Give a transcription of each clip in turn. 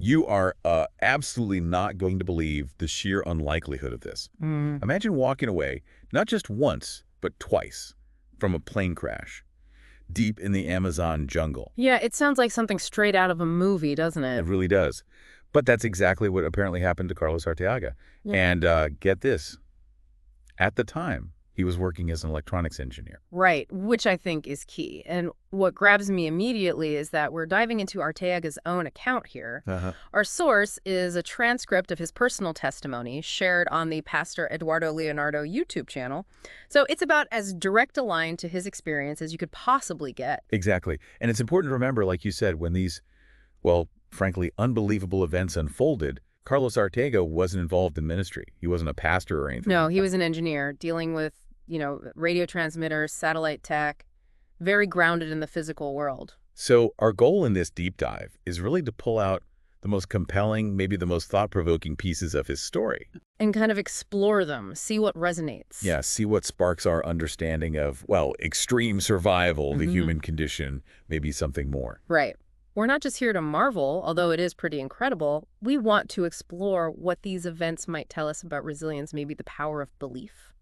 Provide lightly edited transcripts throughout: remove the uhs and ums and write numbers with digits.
You are absolutely not going to believe the sheer unlikelihood of this. Imagine walking away, not just once, but twice, from a plane crash, deep in the Amazon jungle. Yeah, it sounds like something straight out of a movie, doesn't It it? really does. But that's exactly what apparently happened to Carlos Arteaga. Yeah. And get this, at the time, he was working as an electronics engineer. Right, which I think is key. And what grabs me immediately is that we're diving into Arteaga's own account here. Our source is a transcript of his personal testimony shared on the Pastor Eduardo Leonardo YouTube channel. So it's about as direct a line to his experience as you could possibly get. Exactly. And it's important to remember, like you said, when these, well, frankly, unbelievable events unfolded, Carlos Arteaga wasn't involved in ministry. He wasn't a pastor or anything. No, he was an engineer dealing with, radio transmitters, satellite tech, very grounded in the physical world. So our goal in this deep dive is really to pull out the most compelling, maybe the most thought-provoking pieces of his story. And kind of explore them, see what resonates. Yeah, see what sparks our understanding of, well, extreme survival, the human condition, maybe something more. Right. We're not just here to marvel, although it is pretty incredible. We want to explore what these events might tell us about resilience, maybe the power of belief.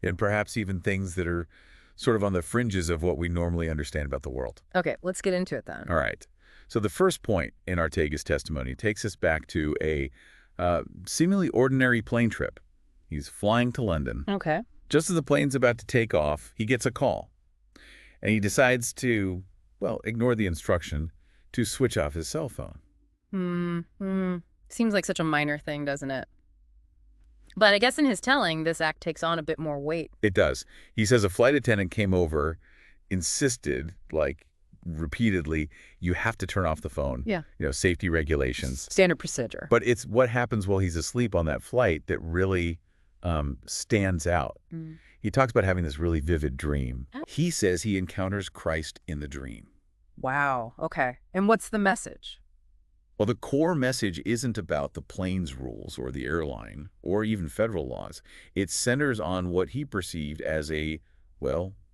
And perhaps even things that are sort of on the fringes of what we normally understand about the world. Okay, let's get into it then. All right. So the first point in Arteaga's testimony takes us back to a seemingly ordinary plane trip. He's flying to London. Okay. Just as the plane's about to take off, he gets a call. And he decides to, well, ignore the instruction to switch off his cell phone. Seems like such a minor thing, doesn't it? But I guess in his telling, this act takes on a bit more weight. It does. He says a flight attendant came over, insisted, like, repeatedly, you have to turn off the phone. Yeah. Safety regulations. Standard procedure. But it's what happens while he's asleep on that flight that really stands out. He talks about having this really vivid dream. He says he encounters Christ in the dream. Wow. Okay. And what's the message? Well, the core message isn't about the plane's rules or the airline or even federal laws. It centers on what he perceived as a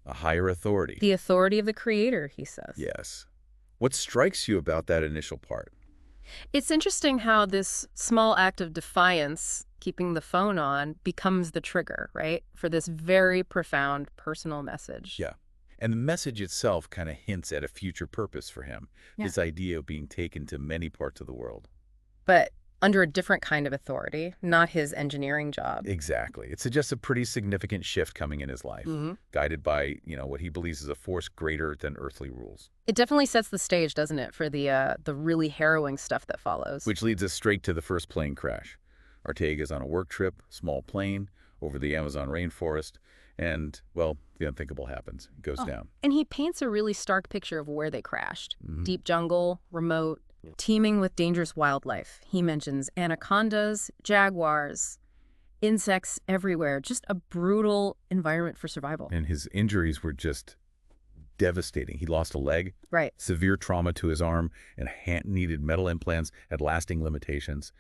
higher authority. The authority of the Creator, he says. Yes. What strikes you about that initial part? It's interesting how this small act of defiance, keeping the phone on, becomes the trigger, right, for this very profound personal message. Yeah. And the message itself kind of hints at a future purpose for him, this idea of being taken to many parts of the world. But under a different kind of authority, not his engineering job. Exactly. It suggests a pretty significant shift coming in his life, guided by, what he believes is a force greater than earthly rules. It definitely sets the stage, doesn't it, for the really harrowing stuff that follows. Which leads us straight to the first plane crash. Arteaga's on a work trip, small plane, over the Amazon rainforest, and, well, the unthinkable happens. It goes down. And he paints a really stark picture of where they crashed. Deep jungle, remote, teeming with dangerous wildlife. He mentions anacondas, jaguars, insects everywhere. Just a brutal environment for survival. And his injuries were just devastating. He lost a leg, Right. severe trauma to his arm, and needed metal implants at lasting limitations,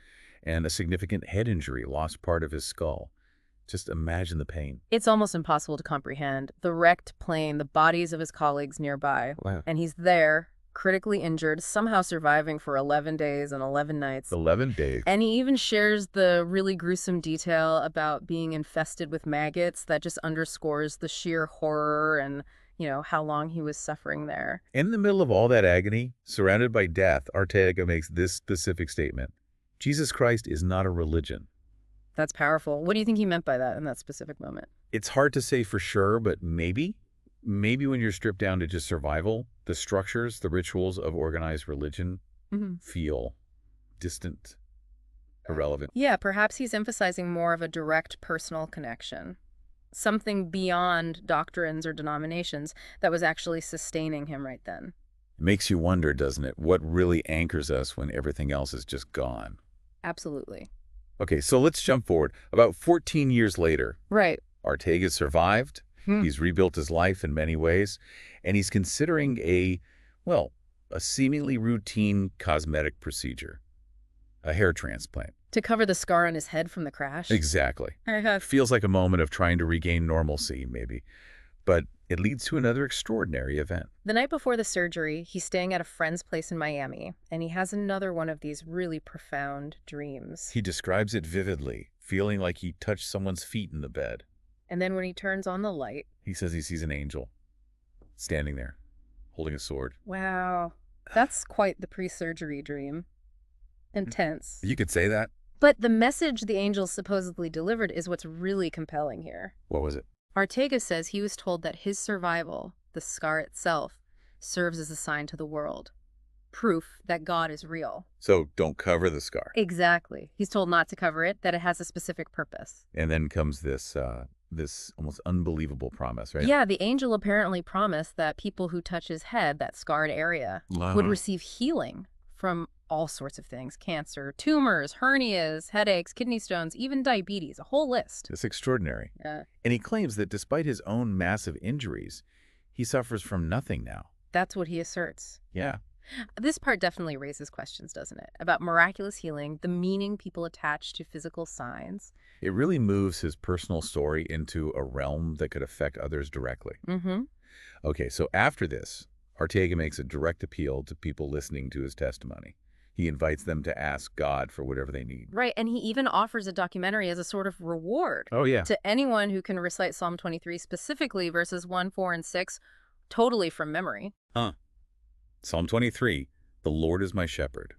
and a significant head injury, lost part of his skull. Just imagine the pain. It's almost impossible to comprehend. The wrecked plane, the bodies of his colleagues nearby. Wow. And he's there, critically injured, somehow surviving for 11 days and 11 nights. 11 days. And he even shares the really gruesome detail about being infested with maggots that just underscores the sheer horror and, how long he was suffering there. In the middle of all that agony, surrounded by death, Arteaga makes this specific statement. Jesus Christ is not a religion. That's powerful. What do you think he meant by that in that specific moment? It's hard to say for sure, but maybe when you're stripped down to just survival, the structures, the rituals of organized religion feel distant, irrelevant. Yeah, perhaps he's emphasizing more of a direct personal connection. Something beyond doctrines or denominations that was actually sustaining him right then. It makes you wonder, doesn't it, what really anchors us when everything else is just gone? Absolutely. Okay, so let's jump forward. About 14 years later, Right. Arteaga survived. He's rebuilt his life in many ways, and he's considering a seemingly routine cosmetic procedure, a hair transplant. To cover the scar on his head from the crash? Exactly. Feels like a moment of trying to regain normalcy, maybe. But It leads to another extraordinary event. The night before the surgery, he's staying at a friend's place in Miami, and he has another one of these really profound dreams. He describes it vividly, feeling like he touched someone's feet in the bed. And then when he turns on the light... He says he sees an angel standing there, holding a sword. Wow. That's quite the pre-surgery dream. Intense. You could say that. But the message the angel supposedly delivered is what's really compelling here. What was it? Arteaga says he was told that his survival, the scar itself, serves as a sign to the world. Proof that God is real. So don't cover the scar. Exactly. He's told not to cover it, that it has a specific purpose. And then comes this almost unbelievable promise, right? Yeah, the angel apparently promised that people who touch his head, that scarred area, would receive healing from all sorts of things. Cancer, tumors, hernias, headaches, kidney stones, even diabetes, a whole list. It's extraordinary. Yeah. And he claims that despite his own massive injuries, he suffers from nothing now. That's what he asserts. Yeah. This part definitely raises questions, doesn't it? About miraculous healing, the meaning people attach to physical signs. It really moves his personal story into a realm that could affect others directly. Mm-hmm. Okay, so after this, Arteaga makes a direct appeal to people listening to his testimony. He invites them to ask God for whatever they need. Right, and he even offers a documentary as a sort of reward to anyone who can recite Psalm 23, specifically verses 1, 4, and 6, totally from memory. Psalm 23, the Lord is my shepherd.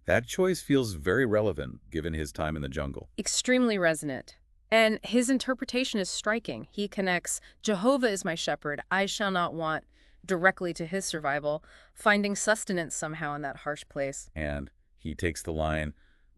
That choice feels very relevant given his time in the jungle. Extremely resonant. And his interpretation is striking. He connects, Jehovah is my shepherd, I shall not want, directly to his survival, finding sustenance somehow in that harsh place. And he takes the line,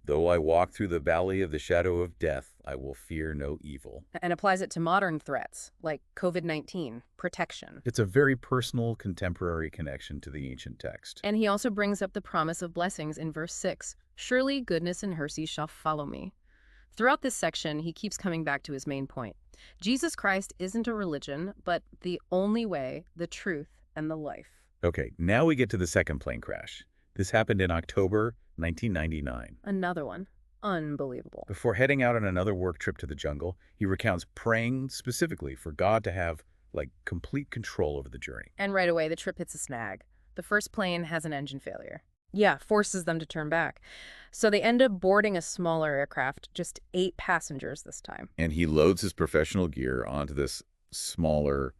though I walk through the valley of the shadow of death, I will fear no evil. And applies it to modern threats, like COVID-19, protection. It's a very personal, contemporary connection to the ancient text. And he also brings up the promise of blessings in verse 6. Surely goodness and mercy shall follow me. Throughout this section, he keeps coming back to his main point. Jesus Christ isn't a religion, but the only way, the truth, and the life. Okay, now we get to the second plane crash. This happened in October 1999. Another one. Unbelievable. Before heading out on another work trip to the jungle, he recounts praying specifically for God to have, complete control over the journey. And right away, the trip hits a snag. The first plane has an engine failure. Yeah, forces them to turn back. So they end up boarding a smaller aircraft, just 8 passengers this time. And he loads his professional gear onto this smaller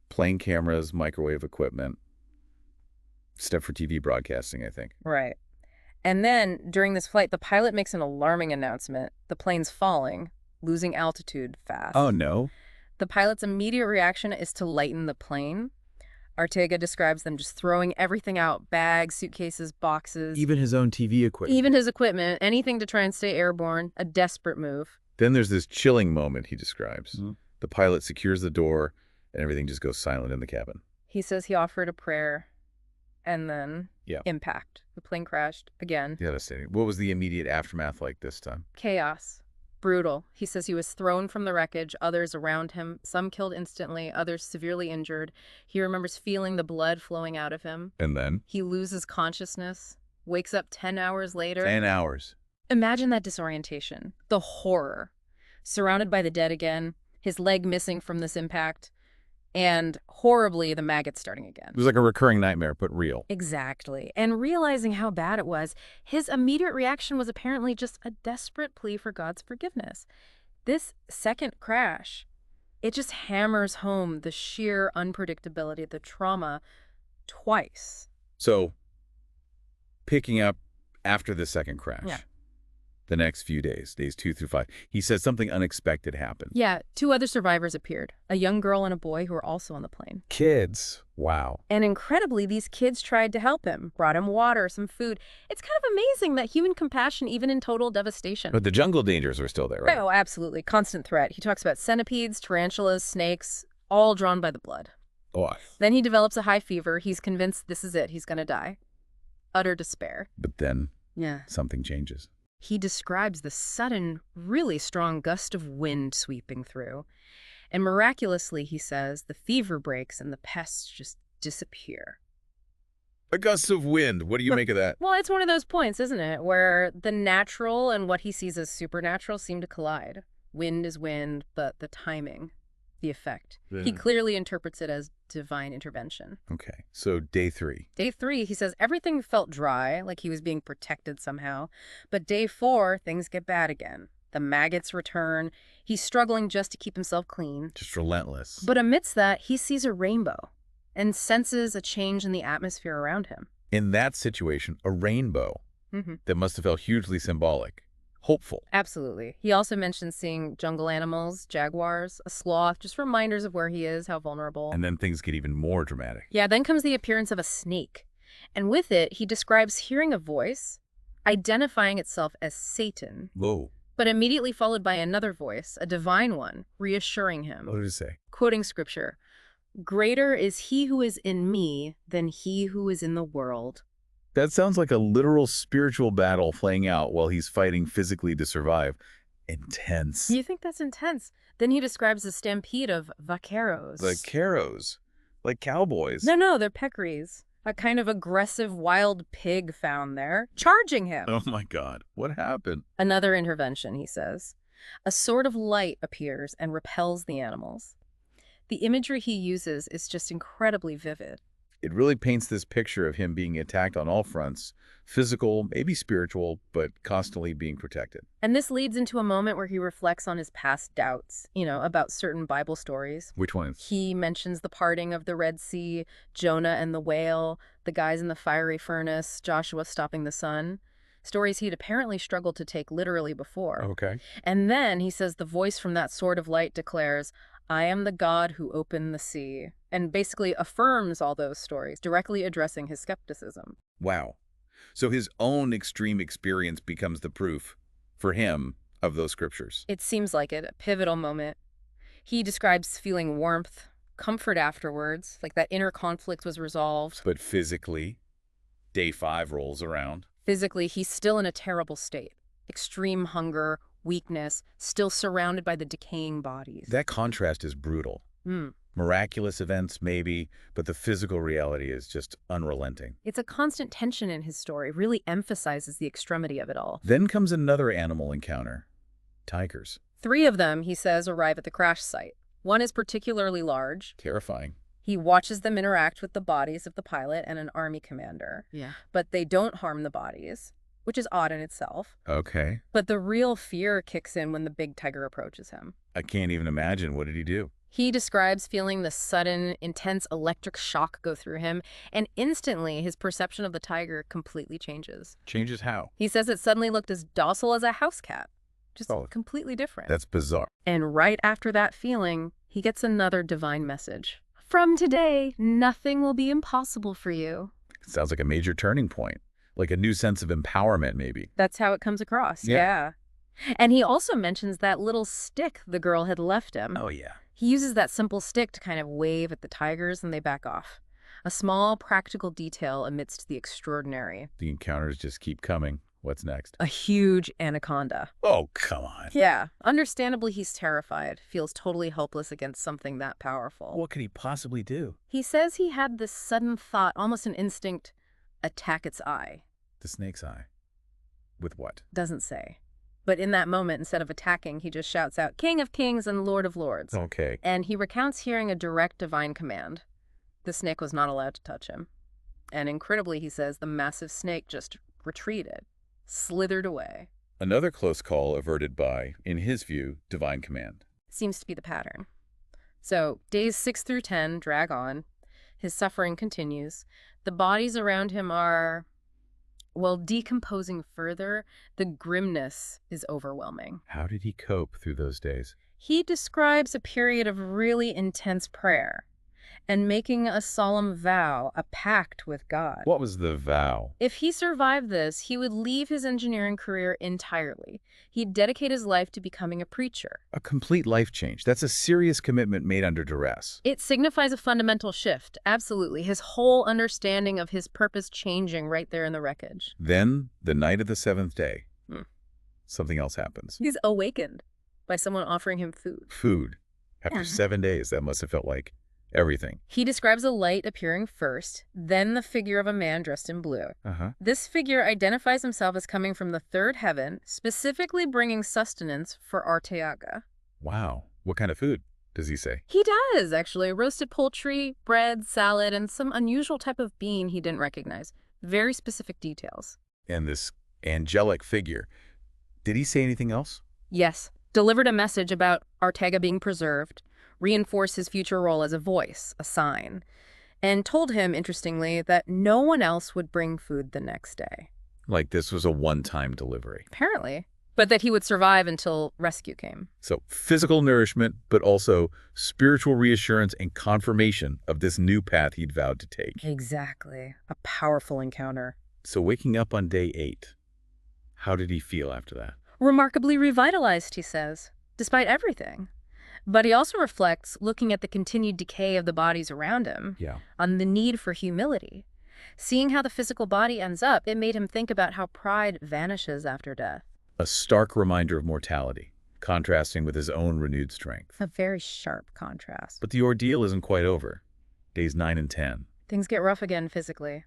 plane, cameras, microwave equipment, stuff for TV broadcasting, I think. Right. And then, during this flight, the pilot makes an alarming announcement. The plane's falling, losing altitude fast. Oh, no. The pilot's immediate reaction is to lighten the plane. Arteaga describes them just throwing everything out, bags, suitcases, boxes. Even his own TV equipment. Even his equipment, anything to try and stay airborne, a desperate move. Then there's this chilling moment he describes. Mm-hmm. The pilot secures the door, and everything just goes silent in the cabin. He says he offered a prayer, and then impact. The plane crashed again. Devastating. What was the immediate aftermath like this time? Chaos. Brutal. He says he was thrown from the wreckage, others around him, some killed instantly, others severely injured. He remembers feeling the blood flowing out of him. And then? He loses consciousness, wakes up 10 hours later. 10 hours. Imagine that disorientation, the horror. Surrounded by the dead again, his leg missing from this impact, and horribly the maggots starting again. It was like a recurring nightmare, but real. Exactly. And realizing how bad it was, his immediate reaction was apparently just a desperate plea for God's forgiveness. This second crash, it just hammers home the sheer unpredictability of the trauma twice. So, picking up after the second crash, the next few days 2 through 5, he says something unexpected happened. Yeah, 2 other survivors appeared, a young girl and a boy who were also on the plane. Kids. Wow. And incredibly, these kids tried to help him, brought him water, some food. It's kind of amazing that human compassion, even in total devastation. But the jungle dangers were still there, right? Oh, absolutely. Constant threat. He talks about centipedes, tarantulas, snakes, all drawn by the blood. Oh. Then he develops a high fever. He's convinced this is it. He's going to die. Utter despair. But then something changes. He describes the sudden, really strong gust of wind sweeping through. And miraculously, he says, the fever breaks and the pests just disappear. A gust of wind. What do you make of that? Well, it's one of those points, isn't it, where the natural and what he sees as supernatural seem to collide. Wind is wind, but the timing, the effect. Yeah. He clearly interprets it as divine intervention. Okay, so day 3. Day 3, he says everything felt dry, like he was being protected somehow. But day 4, things get bad again. The maggots return. He's struggling just to keep himself clean. Just relentless. But amidst that, he sees a rainbow and senses a change in the atmosphere around him. In that situation, a rainbow that must have felt hugely symbolic, hopeful. Absolutely. He also mentions seeing jungle animals, jaguars, a sloth, just reminders of where he is, how vulnerable. And then things get even more dramatic. Yeah, then comes the appearance of a snake. And with it, he describes hearing a voice, identifying itself as Satan. Whoa. But immediately followed by another voice, a divine one, reassuring him. What did it say? Quoting scripture, "Greater is he who is in me than he who is in the world." That sounds like a literal spiritual battle playing out while he's fighting physically to survive. Intense. You think that's intense? Then he describes a stampede of vaqueros. Vaqueros. Like cowboys. No, they're peccaries. A kind of aggressive wild pig found there, charging him. Oh my God. What happened? Another intervention, he says. A sword of light appears and repels the animals. The imagery he uses is just incredibly vivid. It really paints this picture of him being attacked on all fronts, physical, maybe spiritual, but constantly being protected. And this leads into a moment where he reflects on his past doubts, about certain Bible stories. Which ones? He mentions the parting of the Red Sea, Jonah and the whale, the guys in the fiery furnace, Joshua stopping the sun. Stories he'd apparently struggled to take literally before. Okay. And then he says the voice from that sword of light declares, "I am the God who opened the sea," and basically affirms all those stories, directly addressing his skepticism. Wow. So his own extreme experience becomes the proof, for him, of those scriptures. It seems like it, a pivotal moment. He describes feeling warmth, comfort afterwards, like that inner conflict was resolved. But physically, day 5 rolls around. Physically, he's still in a terrible state. Extreme hunger, weakness, still surrounded by the decaying bodies. That contrast is brutal. Miraculous events, maybe, but the physical reality is just unrelenting. It's a constant tension in his story, really emphasizes the extremity of it all. Then comes another animal encounter. Tigers. 3 of them, he says, arrive at the crash site. One is particularly large. Terrifying. He watches them interact with the bodies of the pilot and an army commander. Yeah. But they don't harm the bodies, which is odd in itself. Okay. But the real fear kicks in when the big tiger approaches him. I can't even imagine. What did he do? He describes feeling the sudden, intense electric shock go through him, and instantly his perception of the tiger completely changes. Changes how? He says it suddenly looked as docile as a house cat. Just completely different. That's bizarre. And right after that feeling, he gets another divine message. "From today, nothing will be impossible for you." It sounds like a major turning point. Like a new sense of empowerment, maybe. That's how it comes across, yeah. And he also mentions that little stick the girl had left him. Oh, yeah. He uses that simple stick to kind of wave at the tigers and they back off. A small, practical detail amidst the extraordinary. The encounters just keep coming. What's next? A huge anaconda. Oh, come on. Yeah. Understandably, he's terrified, feels totally helpless against something that powerful. What could he possibly do? He says he had this sudden thought, almost an instinct, attack its eye. The snake's eye. With what? Doesn't say. But in that moment, instead of attacking, he just shouts out, "King of Kings and Lord of Lords." Okay. And he recounts hearing a direct divine command. The snake was not allowed to touch him. And incredibly, he says, the massive snake just retreated, slithered away. Another close call averted by, in his view, divine command. Seems to be the pattern. So days 6 through 10 drag on. His suffering continues. The bodies around him are, well, decomposing further. The grimness is overwhelming. How did he cope through those days? He describes a period of really intense prayer and making a solemn vow, a pact with God. What was the vow? If he survived this, he would leave his engineering career entirely. He'd dedicate his life to becoming a preacher. A complete life change. That's a serious commitment made under duress. It signifies a fundamental shift, absolutely. His whole understanding of his purpose changing right there in the wreckage. Then, the night of the 7th day, something else happens. He's awakened by someone offering him food. Food. After 7 days, that must have felt like everything. He describes a light appearing first, then the figure of a man dressed in blue. This figure identifies himself as coming from the 3rd heaven, specifically bringing sustenance for Arteaga. Wow. What kind of food? does he say? He does, actually. Roasted poultry, bread, salad, and some unusual type of bean he didn't recognize. Very specific details. And this angelic figure, did he say anything else? Yes. Delivered a message about Arteaga being preserved, reinforced his future role as a voice, a sign, and told him, interestingly, that no one else would bring food the next day. Like this was a one-time delivery. Apparently. But that he would survive until rescue came. So physical nourishment, but also spiritual reassurance and confirmation of this new path he'd vowed to take. Exactly. A powerful encounter. So waking up on day 8, how did he feel after that? Remarkably revitalized, he says, despite everything. But he also reflects, looking at the continued decay of the bodies around him, on the need for humility. Seeing how the physical body ends up, it made him think about how pride vanishes after death. A stark reminder of mortality, contrasting with his own renewed strength. A very sharp contrast. But the ordeal isn't quite over. Days 9 and 10. Things get rough again physically.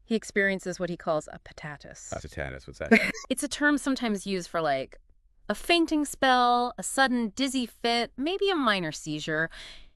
He experiences what he calls a patatus. A patatus, what's that? It's a term sometimes used for, like, a fainting spell, a sudden dizzy fit, maybe a minor seizure.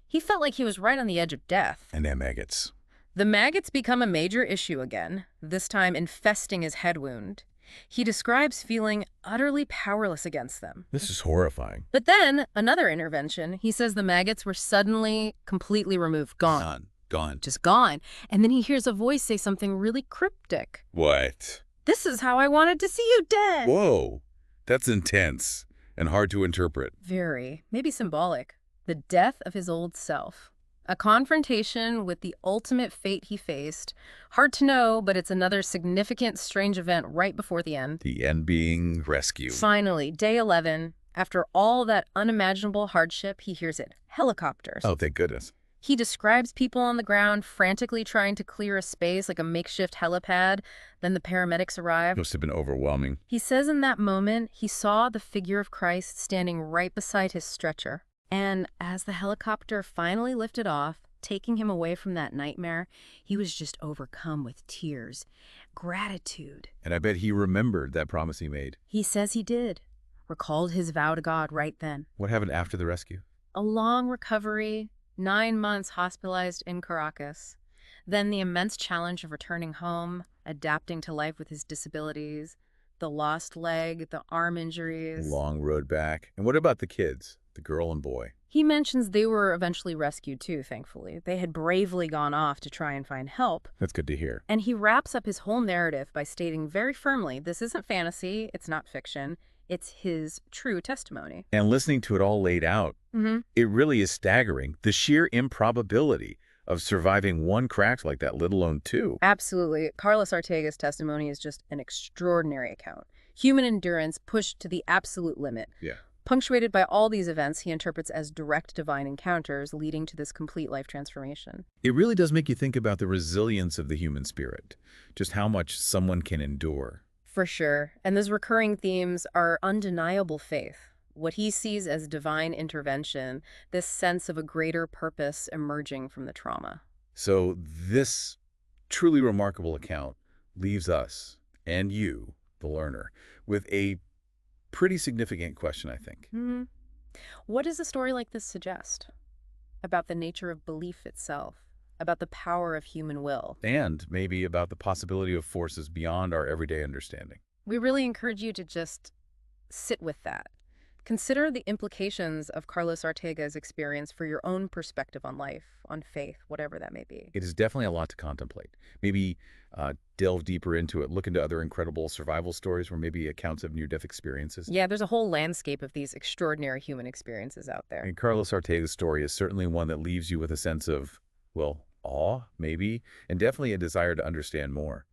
He felt like he was right on the edge of death. And then maggots. The maggots become a major issue again, this time infesting his head wound. He describes feeling utterly powerless against them. This is horrifying. But then, another intervention, he says the maggots were suddenly completely removed, gone. Gone. Just gone. And then he hears a voice say something really cryptic. What? This is how I wanted to see you dead. Whoa. That's intense and hard to interpret. Very. Maybe symbolic. The death of his old self. A confrontation with the ultimate fate he faced. Hard to know, but it's another significant, strange event right before the end. The end being rescue. Finally, day 11, after all that unimaginable hardship, he hears it. Helicopters. Oh, thank goodness. He describes people on the ground frantically trying to clear a space like a makeshift helipad. Then the paramedics arrive. Must have been overwhelming. He says in that moment, he saw the figure of Christ standing right beside his stretcher. And as the helicopter finally lifted off, taking him away from that nightmare, he was just overcome with tears, gratitude. And I bet he remembered that promise he made. He says he did. Recalled his vow to God right then. What happened after the rescue? A long recovery, 9 months hospitalized in Caracas. Then the immense challenge of returning home, adapting to life with his disabilities, the lost leg, the arm injuries. Long road back. And what about the kids? The girl and boy. He mentions they were eventually rescued too, thankfully. They had bravely gone off to try and find help. That's good to hear. And he wraps up his whole narrative by stating very firmly, this isn't fantasy, it's not fiction, it's his true testimony. And listening to it all laid out, it really is staggering. The sheer improbability of surviving one crash like that, let alone 2. Absolutely. Carlos Arteaga's testimony is just an extraordinary account. Human endurance pushed to the absolute limit. Yeah. Punctuated by all these events he interprets as direct divine encounters leading to this complete life transformation. It really does make you think about the resilience of the human spirit, just how much someone can endure. For sure. And those recurring themes are undeniable faith, what he sees as divine intervention, this sense of a greater purpose emerging from the trauma. So this truly remarkable account leaves us, and you, the learner, with a pretty significant question, I think. What does a story like this suggest about the nature of belief itself, about the power of human will? And maybe about the possibility of forces beyond our everyday understanding. We really encourage you to just sit with that. Consider the implications of Carlos Arteaga's experience for your own perspective on life, on faith, whatever that may be. It is definitely a lot to contemplate. Maybe delve deeper into it, look into other incredible survival stories or maybe accounts of near-death experiences. Yeah, there's a whole landscape of these extraordinary human experiences out there. And Carlos Arteaga's story is certainly one that leaves you with a sense of, well, awe, maybe, and definitely a desire to understand more.